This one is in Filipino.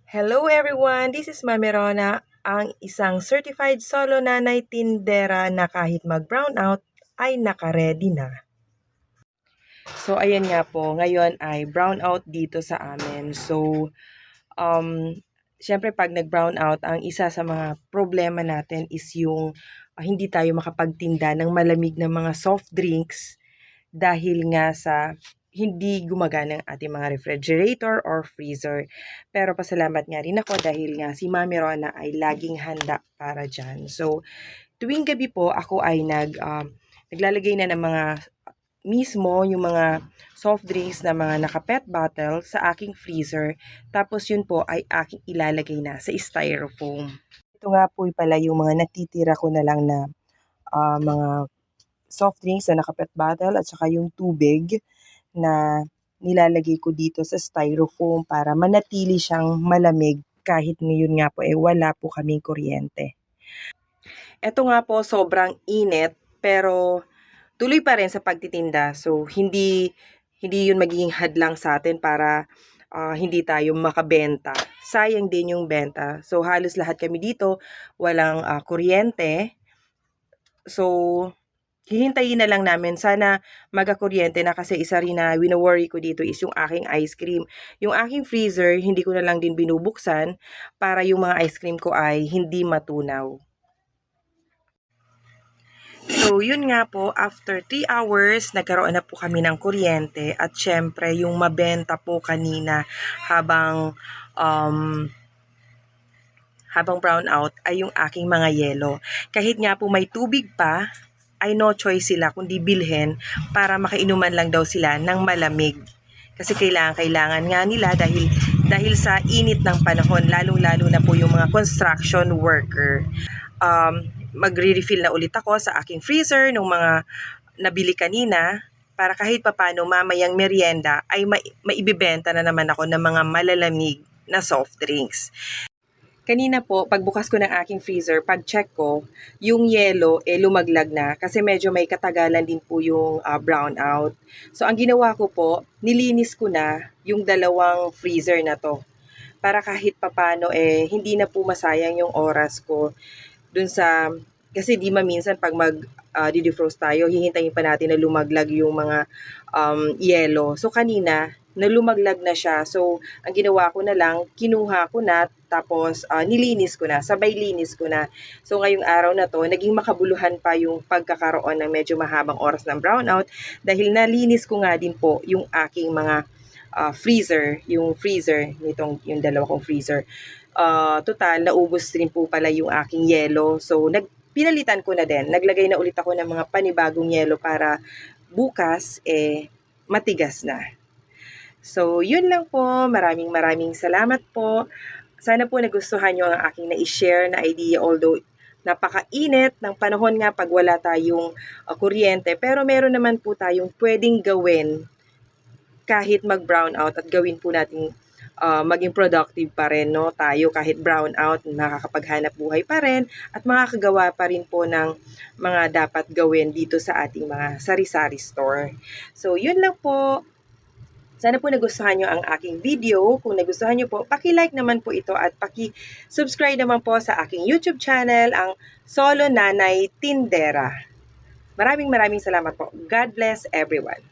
Hello everyone! This is Mami Rona, ang isang certified solo nanay tindera na kahit mag-brownout ay naka-ready na. So ayan nga po, ngayon ay brownout dito sa amin. So syempre pag nag-brownout, ang isa sa mga problema natin is yung hindi tayo makapagtinda ng malamig na mga soft drinks dahil nga sa hindi gumagana ang ating mga refrigerator or freezer. Pero pasalamat nga rin ako dahil nga si Mami Rona ay laging handa para dyan. So, tuwing gabi po ako ay naglalagay na ng mga mismo yung mga soft drinks na mga naka-pet bottle sa aking freezer. Tapos yun po ay aking ilalagay na sa styrofoam. Ito nga po pala yung mga natitira ko na lang na mga soft drinks na naka-pet bottle at saka yung tubig na nilalagay ko dito sa styrofoam para manatili siyang malamig kahit ngayon nga po wala po kaming kuryente. Ito nga po sobrang init pero tuloy pa rin sa pagtitinda. So hindi yun magiging hadlang sa atin para hindi tayo makabenta. Sayang din yung benta. So halos lahat kami dito walang kuryente. So hihintayin na lang namin. Sana magkakuryente na kasi isa rin na wino-worry ko dito is yung aking ice cream. Yung aking freezer, hindi ko na lang din binubuksan para yung mga ice cream ko ay hindi matunaw. So, yun nga po, after 3 hours, nagkaroon na po kami ng kuryente at syempre, yung mabenta po kanina habang brownout ay yung aking mga yelo. Kahit nga po may tubig pa, ay no choice sila kundi bilhin para makainuman lang daw sila ng malamig. Kasi kailangan nga nila dahil sa init ng panahon, lalong-lalo na po yung mga construction worker. Magre-refill na ulit ako sa aking freezer ng mga nabili kanina para kahit papano mamayang merienda ay maibibenta na naman ako ng mga malalamig na soft drinks. Kanina po, pagbukas ko ng aking freezer, pag-check ko, yung yellow lumaglag na kasi medyo may katagalan din po yung brownout. So, ang ginawa ko po, nilinis ko na yung dalawang freezer na to para kahit papano hindi na po masayang yung oras ko dun sa, kasi di minsan pag defrost tayo, hihintayin pa natin na lumaglag yung mga yellow. So kanina, nalumaglag na siya. So ang ginawa ko na lang, kinuha ko na, tapos nilinis ko na, sabay linis ko na. So ngayong araw na to, naging makabuluhan pa yung pagkakaroon ng medyo mahabang oras ng brownout dahil nalinis ko nga din po yung aking mga freezer, yung freezer nitong yung dalawa kong freezer. Total, naubos rin po pala yung aking yelo. So, pinalitan ko na din. Naglagay na ulit ako ng mga panibagong yelo para bukas, matigas na. So, yun lang po. Maraming salamat po. Sana po nagustuhan nyo ang aking na-share na idea, although napakainit ng panahon nga pag wala tayong kuryente. Pero meron naman po tayong pwedeng gawin kahit mag-brownout at gawin po natin maging productive pa rin, no? Tayo kahit brown out, makakapaghanap buhay pa rin at makakagawa pa rin po ng mga dapat gawin dito sa ating mga sari-sari store. So, yun lang po. Sana po nagustuhan nyo ang aking video. Kung nagustuhan nyo po, paki-like naman po ito at paki-subscribe naman po sa aking YouTube channel, ang Solo Nanay Tindera. Maraming salamat po. God bless everyone.